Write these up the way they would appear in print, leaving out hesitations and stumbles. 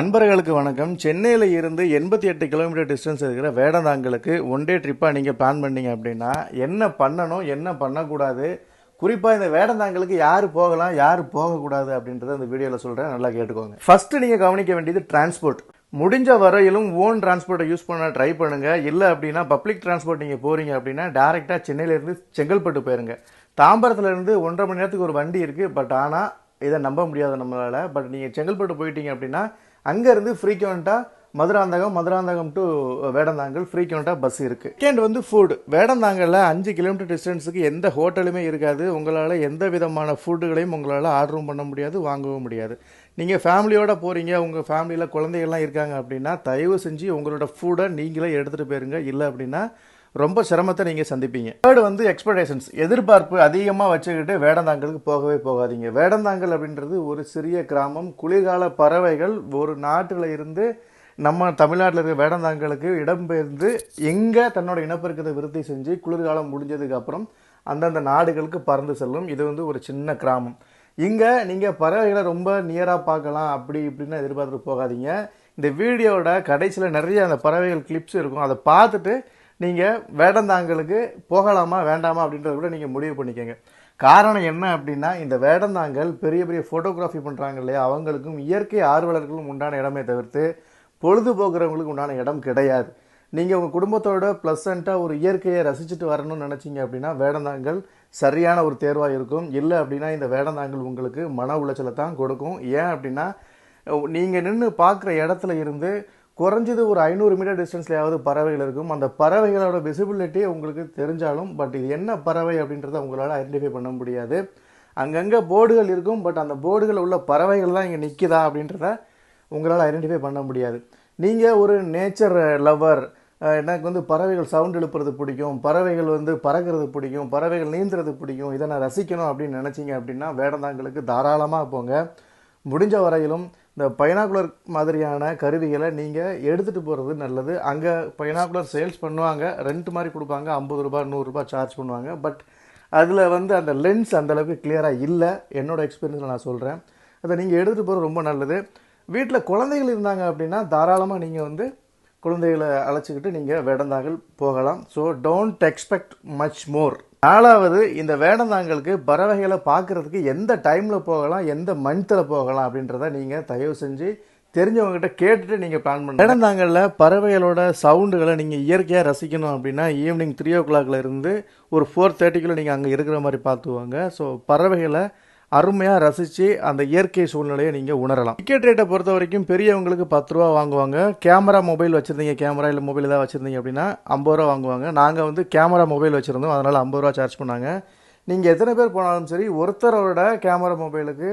நண்பர்களுக்கு வணக்கம். சென்னையில் இருந்து 88 கிலோமீட்டர் டிஸ்டன்ஸ் இருக்கிற வேடந்தாங்கலுக்கு ஒன் டே ட்ரிப்பாக நீங்கள் பிளான் பண்ணீங்க அப்படின்னா என்ன பண்ணணும், என்ன பண்ணக்கூடாது, குறிப்பாக இந்த வேடந்தாங்கலுக்கு யார் போகலாம், யார் போகக்கூடாது அப்படின்றத இந்த வீடியோவில் சொல்கிறேன், நல்லா கேட்டுக்கோங்க. ஃபஸ்ட்டு நீங்கள் கவனிக்க வேண்டியது டிரான்ஸ்போர்ட். முடிஞ்ச வரையிலும் ஓன் டிரான்ஸ்போர்ட்டை யூஸ் பண்ண ட்ரை பண்ணுங்கள். இல்லை அப்படின்னா பப்ளிக் டிரான்ஸ்போர்ட் நீங்கள் போகிறீங்க அப்படின்னா டேரெக்டாக சென்னையிலேருந்து செங்கல்பட்டு போயிருங்க. தாம்பரத்துலேருந்து 1.5 மணி நேரத்துக்கு ஒரு வண்டி இருக்குது. பட் ஆனால் இதை நம்ப முடியாது நம்மளால். பட் நீங்கள் செங்கல்பட்டு போயிட்டீங்க அப்படின்னா அங்கேருந்து ஃப்ரீக்வெண்ட்டாக மதுராந்தகம் டு வேடந்தாங்கல் ஃப்ரீக்வெண்ட்டாக பஸ் இருக்குது. செகண்ட் வந்து ஃபுட். வேடந்தாங்கலில் 5 கிலோமீட்டர் டிஸ்டன்ஸுக்கு எந்த ஹோட்டலுமே இருக்காது. உங்களால் எந்த விதமான ஃபுட்டுகளையும் உங்களால் ஆர்டரும் பண்ண முடியாது, வாங்கவும் முடியாது. நீங்கள் ஃபேமிலியோடு போகிறீங்க, உங்கள் ஃபேமிலியில் குழந்தைகள்லாம் இருக்காங்க அப்படின்னா தயவு செஞ்சு உங்களோட ஃபுட்டை நீங்களே எடுத்துகிட்டு போயிருங்க. இல்லை அப்படின்னா ரொம்ப சிரமத்தை நீங்கள் சந்திப்பீங்க. தேர்டு வந்து எக்ஸ்பெக்டேஷன்ஸ். எதிர்பார்ப்பு அதிகமாக வச்சுக்கிட்டு வேடந்தாங்கலுக்கு போகவே போகாதீங்க. வேடந்தாங்கல் அப்படின்றது ஒரு சிறிய கிராமம். குளிர்கால பறவைகள் ஒரு நாட்டில் இருந்து நம்ம தமிழ்நாட்டில் இருக்கிற வேடந்தாங்கலுக்கு இடம்பெயர்ந்து எங்கே தன்னோட இனப்பெருக்கத்தை விருத்தி செஞ்சு குளிர்காலம் முடிஞ்சதுக்கு அப்புறம் அந்தந்த நாடுகளுக்கு பறந்து செல்லும். இது வந்து ஒரு சின்ன கிராமம். இங்கே நீங்கள் பறவைகளை ரொம்ப நியராக பார்க்கலாம் அப்படி இப்படின்னு எதிர்பார்த்துட்டு போகாதீங்க. இந்த வீடியோவோட கடைசியில் நிறைய அந்த பறவைகள் கிளிப்ஸ் இருக்கும். அதை பார்த்துட்டு நீங்கள் வேடந்தாங்கலுக்கு போகலாமா வேண்டாமா அப்படின்றத கூட நீங்கள் முடிவு பண்ணிக்கோங்க. காரணம் என்ன அப்படின்னா இந்த வேடந்தாங்கல் பெரிய பெரிய ஃபோட்டோகிராஃபி பண்ணுறாங்க இல்லையா, அவங்களுக்கும் இயற்கை ஆர்வலர்களும் உண்டான இடமே தவிர்த்து பொழுதுபோக்குறவங்களுக்கு உண்டான இடம் கிடையாது. நீங்கள் உங்கள் குடும்பத்தோட ப்ளசண்ட்டாக ஒரு இயற்கையை ரசிச்சுட்டு வரணும்னு நினச்சிங்க அப்படின்னா வேடந்தாங்கல் சரியான ஒரு தேர்வாக இருக்கும். இல்லை அப்படின்னா இந்த வேடந்தாங்கல் உங்களுக்கு மன உளைச்சலை தான் கொடுக்கும். ஏன் அப்படின்னா நீங்கள் நின்று பார்க்குற இடத்துல இருந்து குறைஞ்சது ஒரு 500 மீட்டர் டிஸ்டன்ஸ்லையாவது பறவைகள் இருக்கும். அந்த பறவைகளோட விசிபிலிட்டி உங்களுக்கு தெரிஞ்சாலும் பட் இது என்ன பறவை அப்படின்றத உங்களால் ஐடென்டிஃபை பண்ண முடியாது. அங்கங்கே போர்டுகள் இருக்கும். பட் அந்த போர்டுகளில் உள்ள பறவைகள் தான் இங்கே நிற்கிதா அப்படின்றத உங்களால் ஐடென்டிஃபை பண்ண முடியாது. நீங்கள் ஒரு நேச்சர் லவர், எனக்கு வந்து பறவைகள் சவுண்ட் எழுப்புறது பிடிக்கும், பறவைகள் வந்து பறக்கிறது பிடிக்கும், பறவைகள் நீந்துறது பிடிக்கும், இதை நான் ரசிக்கணும் அப்படின்னு நினச்சிங்க அப்படின்னா வேடந்தாங்கலுக்கு தாராளமாக போங்க. முடிஞ்ச வரையிலும் இந்த பைனாகுலர் மாதிரியான கருவிகளை நீங்கள் எடுத்துகிட்டு போகிறது நல்லது. அங்கே பைனாகுலர் சேல்ஸ் பண்ணுவாங்க, ரெண்ட் மாதிரி கொடுப்பாங்க, 50 ரூபா 100 ரூபா சார்ஜ் பண்ணுவாங்க. பட் அதில் வந்து அந்த லென்ஸ் அந்தளவுக்கு கிளியராக இல்லை. என்னோடய எக்ஸ்பீரியன்ஸில் நான் சொல்கிறேன். அதை நீங்கள் எடுத்துகிட்டு போகிறது ரொம்ப நல்லது. வீட்டில் குழந்தைகள் இருந்தாங்க அப்படின்னா தாராளமாக நீங்கள் வந்து குழந்தைகளை அழைச்சிக்கிட்டு நீங்கள் வேடந்தாங்கல் போகலாம். So don't expect much more. நாலாவது, இந்த வேடந்தாங்கலுக்கு பறவைகளை பார்க்குறதுக்கு எந்த டைமில் போகலாம், எந்த மந்த்தில் போகலாம் அப்படின்றத நீங்கள் தயவு செஞ்சு தெரிஞ்சவங்ககிட்ட கேட்டுட்டு நீங்கள் பிளான் பண்ணணும். வேடந்தாங்கலில் பறவைகளோட சவுண்டுகளை நீங்கள் இயற்கையாக ரசிக்கணும் அப்படின்னா ஈவினிங் 3 o'clock இருந்து ஒரு 4:30 நீங்கள் அங்கே இருக்கிற மாதிரி பார்த்துவாங்க. ஸோ பறவைகளை அருமையாக ரசித்து அந்த இயற்கை சூழ்நிலையை நீங்கள் உணரலாம். டிக்கெட் ரேட்டை பொறுத்த வரைக்கும் பெரியவங்களுக்கு 10 ரூபா வாங்குவாங்க. கேமரா மொபைல் வச்சுருந்தீங்க, கேமரா இல்லை மொபைல் ஏதாவது வச்சுருந்தீங்க அப்படின்னா 50 ரூபா வாங்குவாங்க. நாங்கள் வந்து கேமரா மொபைல் வச்சுருந்தோம், அதனால் 50 ரூபா சார்ஜ் பண்ணாங்க. நீங்கள் எத்தனை பேர் போனாலும் சரி ஒருத்தரோட கேமரா மொபைலுக்கு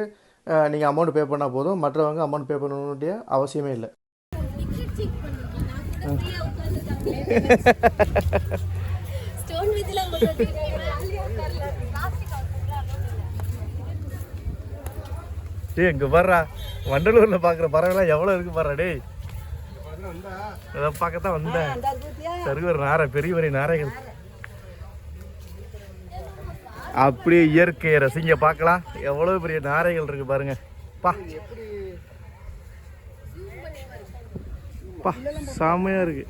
நீங்கள் அமௌண்ட் பே பண்ணால் போதும். மற்றவங்க அமௌண்ட் பே பண்ண வேண்டிய அவசியமே இல்லை. டே இங்கே வர்றா, வண்டலூரில் பார்க்குற பறவைலாம் எவ்வளோ இருக்கு பாரு. டே அதை பார்க்கத்தான் வந்தேன். சருவர் நாரை, பெரிய பெரிய நாரைகள். அப்படியே இயற்கையை ரசிங்க, பார்க்கலாம் எவ்வளோ பெரிய நாரைகள் இருக்கு பாருங்க. பா பா செம்மையாக இருக்கு.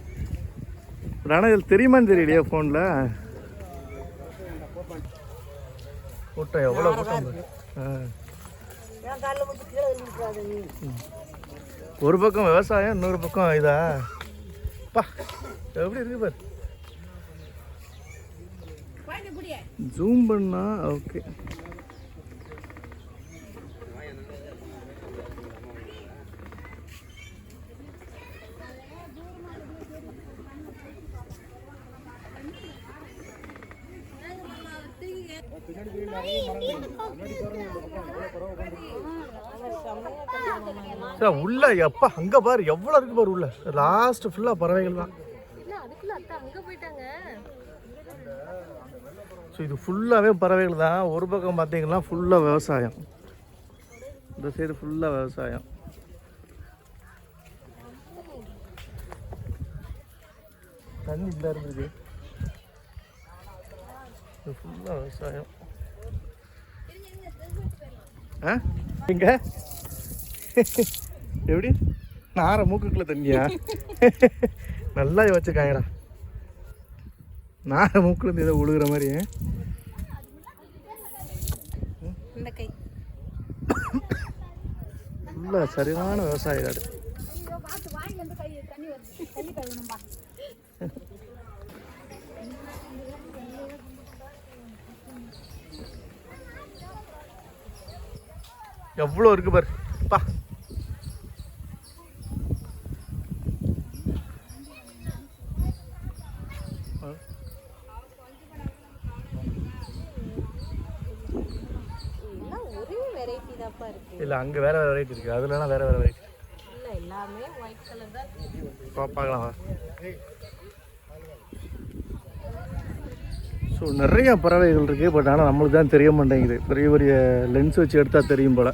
ஆனால் இதில் தெரியுமான்னு தெரியலையா ஃபோனில் கூட்டம் எவ்வளோ கூட்டம். ஒரு பக்கம் விவசாயம், இன்னொரு பக்கம் இதா. பா எப்படி இருக்கு பாரு. ஜூம் பண்ணா ஓகே. உள்ள எப்பா அங்க பாரு எவ்வளவு இருக்கு பாரு. உள்ள லாஸ்ட் ஃபுல்லா பறவைகள் தான். ஸோ இது ஃபுல்லாகவே பறவைகள் தான். ஒரு பக்கம் பார்த்தீங்கன்னா ஃபுல்லாக விவசாயம், இந்த சைடு ஃபுல்லாக விவசாயம். தண்ணி இல்லை இருந்தது, ஃபுல்லாக விவசாயம். எங்க எப்படி நார மூக்குக்குள்ள தண்ணியா? நல்லா வச்சுக்காங்கடா. நார மூக்குல இருந்து ஏதோ உழுகுற மாதிரி. ஃபுல்லா சரியான விவசாய காடு. எவ்வளோ இருக்கு பாரு பா. இல்லை அங்கே வேற வேற வெரைட்டி இருக்கு, அதுலலாம் வேற வேற வெரைட்டி. பார்க்கலாம். ஸோ நிறைய பறவைகள் இருக்குது. பட் ஆனால் நம்மளுக்கு தான் தெரிய மாட்டேங்குது. பெரிய பெரிய லென்ஸ் வச்சு எடுத்தால் தெரியும் போல்.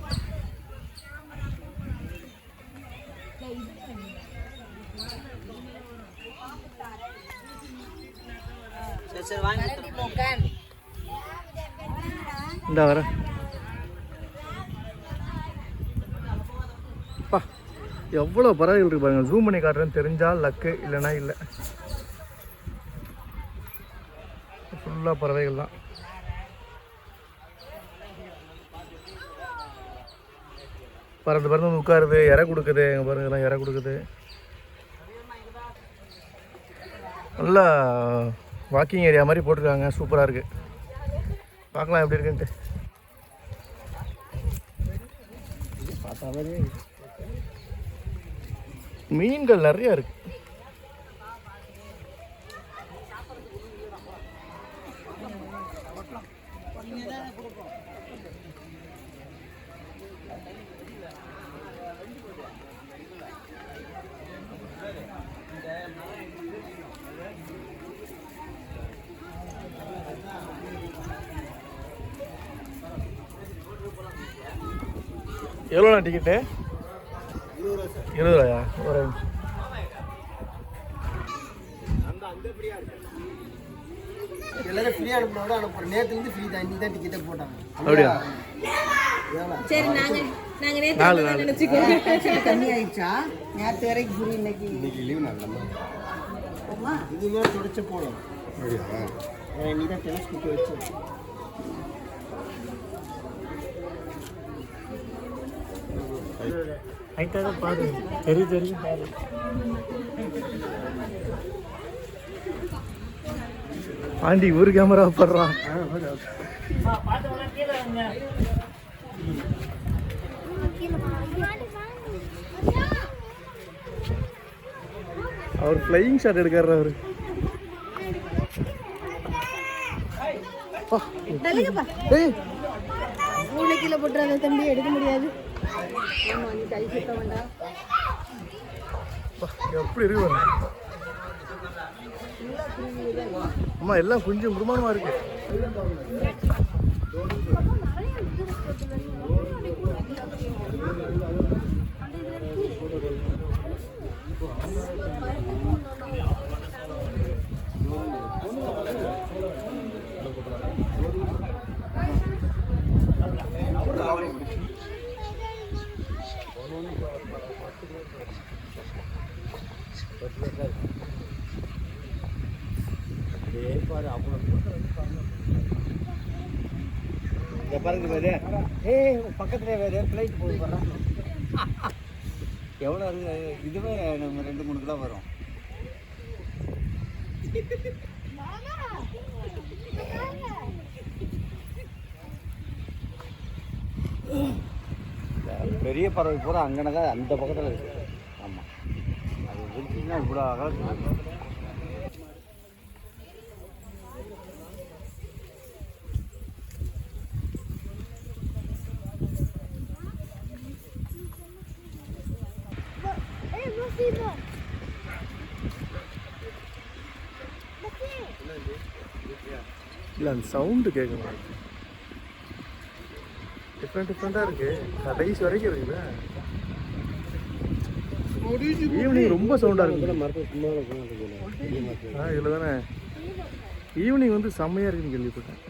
இந்த வர பா எவ்வளோ பறவைகள் இருக்கு பாருங்க. ஜூம் பண்ணி காட்டுறேன்னு தெரிஞ்சால் லக்கு, இல்லைன்னா இல்லை. ஃபுல்லாக பறவைகள் தான். பறந்து பறந்து உட்காருது, இறை கொடுக்குது. எங்கள் பாருங்க எல்லாம் இறை கொடுக்குது. நல்லா வாக்கிங் ஏரியா மாதிரி போட்டிருக்காங்க. சூப்பராக இருக்குது. பார்க்கலாம் எப்படி இருக்குன்ட்டு. மீன்கள் நிறையா இருக்குது. எவ்வளோண்ணா டிக்கெட்டு? 20 ரூபாயா? ஒரு நிமிஷம். எல்லாரும் ஃப்ரீயாக அனுப்பினோட அனுப்புகிறோம். நேற்றுலேருந்து ஃப்ரீ தான், இன்னைக்கு தான் டிக்கெட்டை போட்டாங்க. அப்படியா? சரி, நாங்கள் நேற்று கம்மி ஆயிடுச்சா? நேற்று வரைக்கும் ஃப்ரீ, இன்னைக்கு லீவ் நாள். இதுமாதிரி தொடச்சி போடும். இன்னைக்கு தான் டெலஸ்கோப் வச்சு ஐட்டாக பாரு. தெரியும் பாரு. ஆண்டி ஒரு கேமரா படுறான். அவர் ஃப்ளையிங் ஷாட் எடுக்கிறார். அவரு கீழே போட்டுறாங்க தம்பி, எடுக்க முடியாது. எப்படி இருக்கு? அம்மா எல்லாம் கொஞ்சம் குருமானமா இருக்கு. பாருங்க வேறு. பக்கத்துல வேறு ஃப்ளைட் போய் போடுறோம். எவ்வளோ இதுவே நம்ம 2-3 கிலோ வரும். பெரிய பறவை பூரா அங்கனதான் அந்த பக்கத்தில் இருக்குது. ஆமாம், அது இருக்குன்னா இவ்வளோ அகலத்துக்கு. இல்லை அந்த சவுண்டு கேட்கணும். டிஃப்ரெண்ட்டாக இருக்கு. கடைசி வரைக்கும் இருக்குல்ல. ஈவினிங் ரொம்ப சவுண்டாக இருக்கு. இதில் தானே ஈவினிங் வந்து செம்மையாக இருக்குன்னு கேள்விப்பட்டேன்.